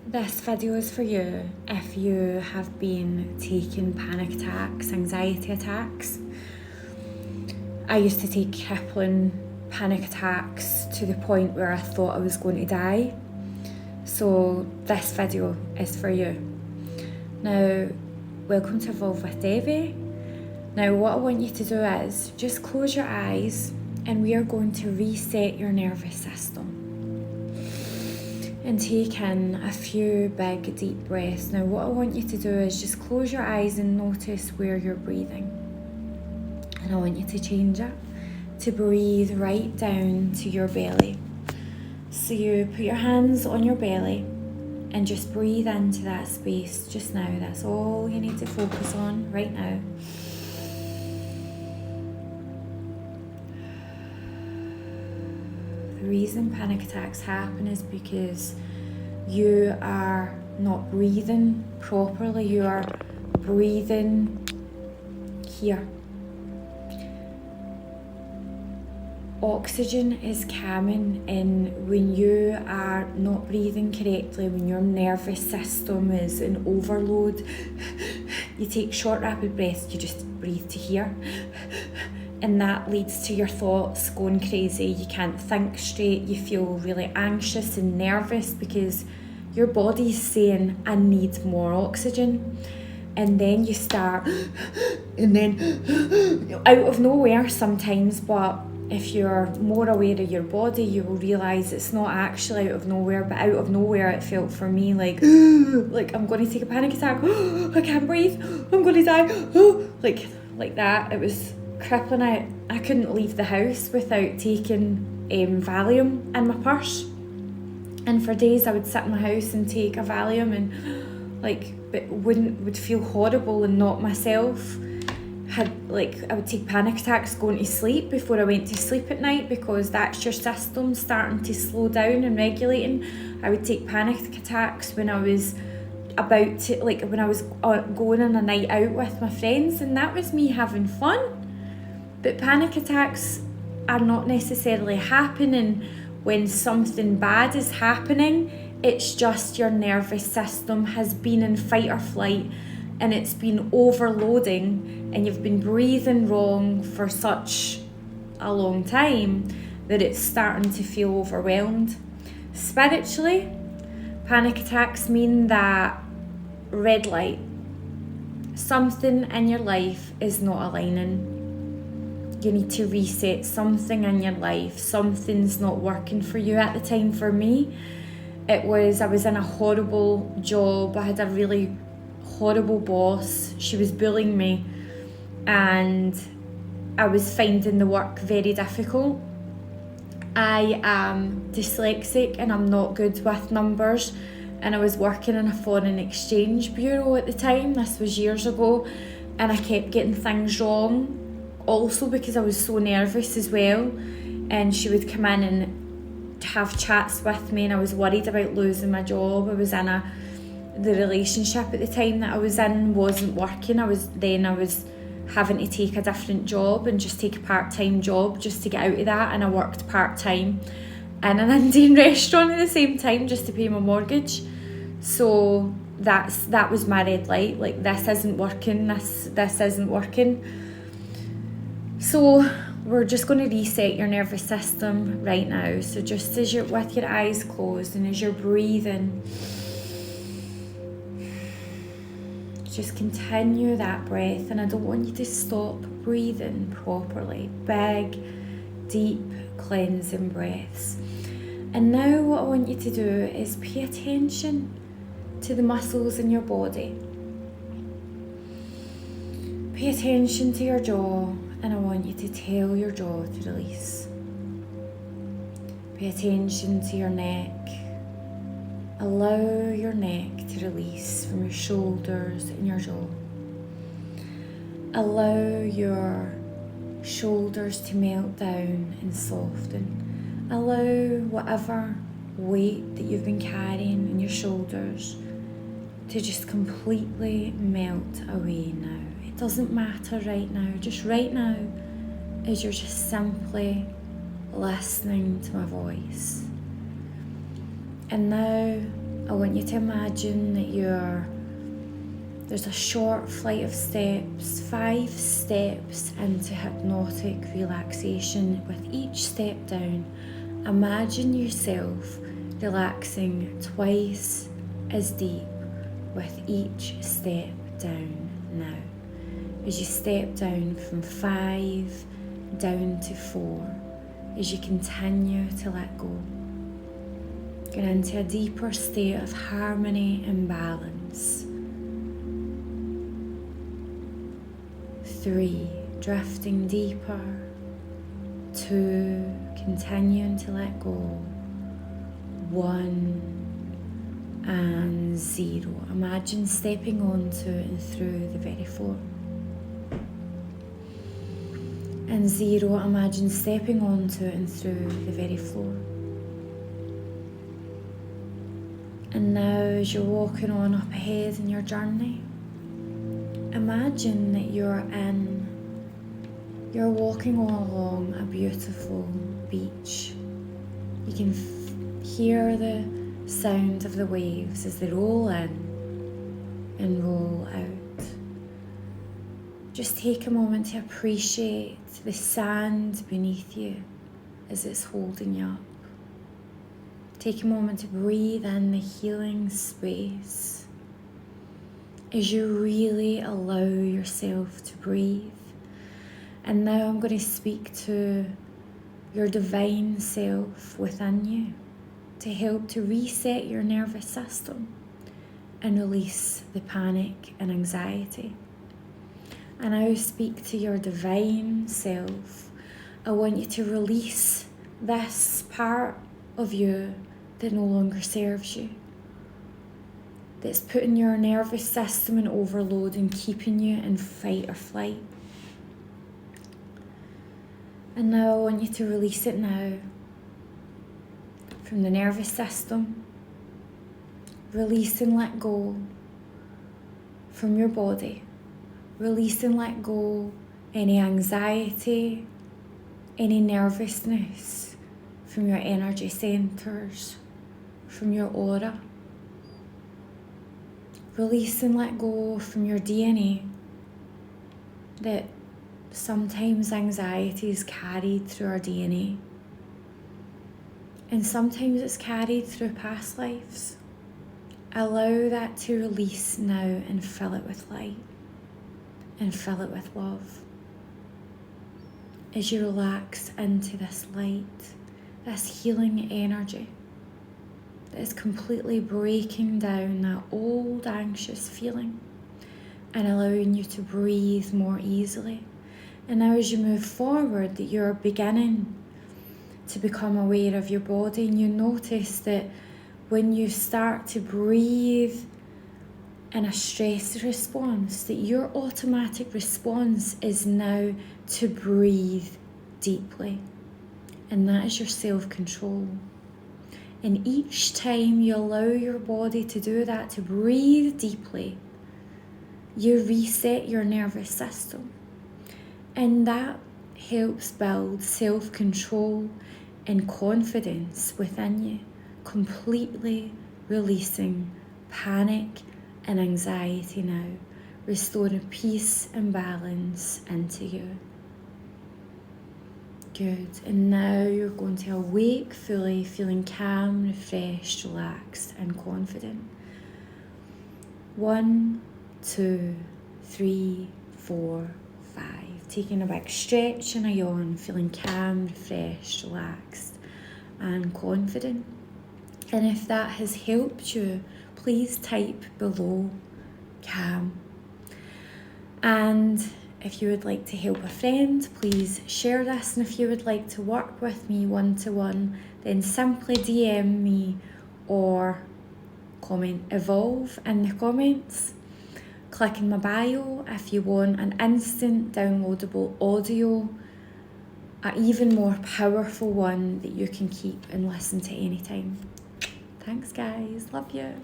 This video is for you if you have been taking panic attacks, anxiety attacks. I used to take crippling panic attacks to the point where I thought I was going to die. So this video is for you. Now, welcome to Evolve with Devi. Now what I want you to do is just close your eyes and we are going to reset your nervous system. And take in a few big deep breaths. Now what I want you to do is just close your eyes and notice where you're breathing. And I want you to change it to breathe right down to your belly. So you put your hands on your belly and just breathe into that space just now. That's all you need to focus on right now. The reason panic attacks happen is because you are not breathing properly. You are breathing here. Oxygen is coming in when you are not breathing correctly, when your nervous system is in overload. You take short rapid breaths, you just breathe to here. And that leads to your thoughts going crazy. You can't think straight. You feel really anxious and nervous because your body's saying, I need more oxygen. And then you start, and then out of nowhere sometimes, but if you're more aware of your body, you will realise it's not actually out of nowhere, but out of nowhere it felt for me like I'm going to take a panic attack. I can't breathe. I'm going to die. Like that. It was crippling. I couldn't leave the house without taking Valium in my purse, and for days I would sit in my house and take a Valium and would feel horrible and not myself. I would take panic attacks going to sleep before I went to sleep at night because that's your system starting to slow down and regulating. I would take panic attacks when I was about to, when I was going on a night out with my friends, and that was me having fun. But panic attacks are not necessarily happening when something bad is happening. It's just your nervous system has been in fight or flight and it's been overloading, and you've been breathing wrong for such a long time that it's starting to feel overwhelmed. Spiritually, panic attacks mean that red light, something in your life is not aligning. You need to reset something in your life. Something's not working for you. At the time for me, I was in a horrible job. I had a really horrible boss. She was bullying me and I was finding the work very difficult. I am dyslexic and I'm not good with numbers, and I was working in a foreign exchange bureau at the time. This was years ago, and I kept getting things wrong. Also because I was so nervous as well, and she would come in and have chats with me, and I was worried about losing my job. I was in the relationship at the time that I was in wasn't working. I was having to take a different job and just take a part-time job just to get out of that, and I worked part-time in an Indian restaurant at the same time just to pay my mortgage. So that was my red light. This isn't working. This isn't working. So we're just going to reset your nervous system right now. So just as you're with your eyes closed and as you're breathing, just continue that breath, and I don't want you to stop breathing properly. Big, deep, cleansing breaths. And now what I want you to do is pay attention to the muscles in your body. Pay attention to your jaw. And I want you to tell your jaw to release. Pay attention to your neck. Allow your neck to release from your shoulders and your jaw. Allow your shoulders to melt down and soften. Allow whatever weight that you've been carrying in your shoulders to just completely melt away now. It doesn't matter right now, just right now, as you're just simply listening to my voice. And now I want you to imagine that there's a short flight of steps, 5 steps into hypnotic relaxation. With each step down, imagine yourself relaxing twice as deep with each step down now. As you step down from 5 down to 4, as you continue to let go, get into a deeper state of harmony and balance. 3, drifting deeper. 2, continuing to let go. 1 and 0. Imagine stepping onto and through the very floor. And 0, imagine stepping onto and through the very floor. And now as you're walking on up ahead in your journey, imagine that you're walking along a beautiful beach. You can hear the sound of the waves as they roll in and roll out. Just take a moment to appreciate the sand beneath you as it's holding you up. Take a moment to breathe in the healing space as you really allow yourself to breathe. And now I'm going to speak to your divine self within you to help to reset your nervous system and release the panic and anxiety. And I will speak to your divine self. I want you to release this part of you that no longer serves you, that's putting your nervous system in overload and keeping you in fight or flight. And now I want you to release it now from the nervous system. Release and let go from your body. Release and let go any anxiety, any nervousness from your energy centers, from your aura. Release and let go from your DNA, that sometimes anxiety is carried through our DNA, and sometimes it's carried through past lives. Allow that to release now and fill it with light and fill it with love. As you relax into this light, this healing energy that is completely breaking down that old anxious feeling and allowing you to breathe more easily. And now as you move forward, that you're beginning to become aware of your body, and you notice that when you start to breathe in a stress response, that your automatic response is now to breathe deeply. And that is your self-control. And each time you allow your body to do that, to breathe deeply, you reset your nervous system. And that helps build self-control and confidence within you, completely releasing panic and anxiety now, restoring peace and balance into you. Good. And now you're going to awake fully, feeling calm, refreshed, relaxed and confident. 1, 2, 3, 4, 5. Taking a big stretch and a yawn, feeling calm, refreshed, relaxed and confident. And if that has helped you, please type below calm. And if you would like to help a friend, please share this. And if you would like to work with me one-to-one, then simply DM me or comment evolve in the comments. Click in my bio if you want an instant downloadable audio, an even more powerful one that you can keep and listen to anytime. Thanks guys, love you.